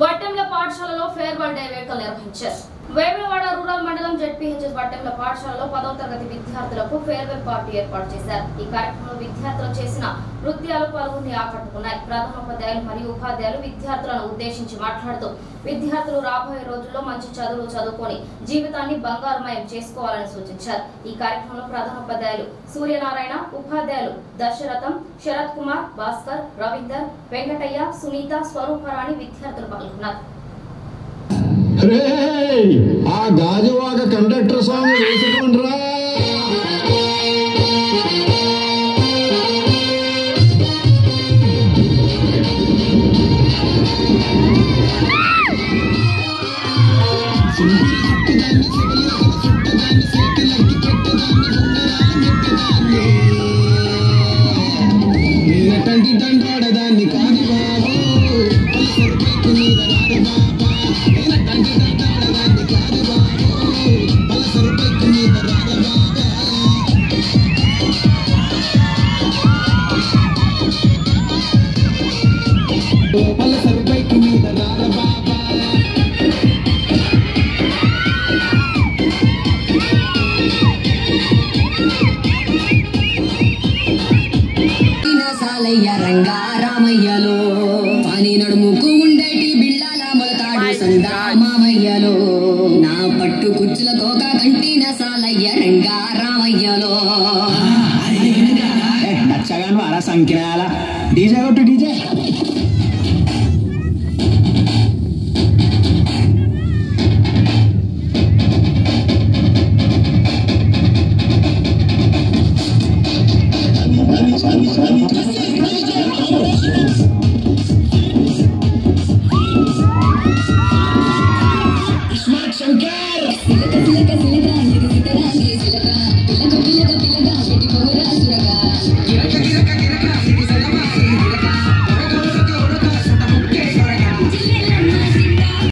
వట్టెంల పాఠశాలలో farewell day వేడుకలు నిర్వహించారు. వేములవాడ రూరల్ మండలం జెడ్పీహెచ్ఎస్ వట్టెంల పాఠశాలలో 10వ తరగతి విద్యార్థులకు ఫేర్వెల్ పార్టీ ఏర్పాటు చేశారు. ఈ కార్యక్రమంలో విద్యార్థులు చేసిన నృత్యాలు పలువురిని ఆకట్టుకున్నాయి. ప్రధానోపాధ్యాయులు మరియు ఉపాధ్యాయులు విద్యార్థులను ఉద్దేశించి మాట్లాడుతూ విద్యార్థులు రాబోయే రోజుల్లో మంచి చదువులు చదువుకొని జీవితాన్ని బంగారుమయం చేసుకోవాలని సూచించారు. ఈ కార్యక్రమంలో ప్రధానోపాధ్యాయులు సూర్యనారాయణ, ఉపాధ్యాయులు దశరథం, శరత్ కుమార్, భాస్కర్, రవీందర్, వెంకటయ్య, సునీత, స్వరూపరాణి విద్యార్థులు పాల్గొన్నారు. ఆ గాజువాక కండక్టర్ సాంగ్ వేసుకోండిరా. దాన్ని కాదు బాబు రంగారామయ్యలో పని నడుముకు ఉండేటి బిళ్ళల మొలతాడు సందా మామయ్యలో నా పట్టు కుచ్చుల కోక కంటిన సాలయ్య రంగారామయ్యలో నచ్చగాను అలా సంఖ్యాల డీజే కొట్టు డీజే శంకర్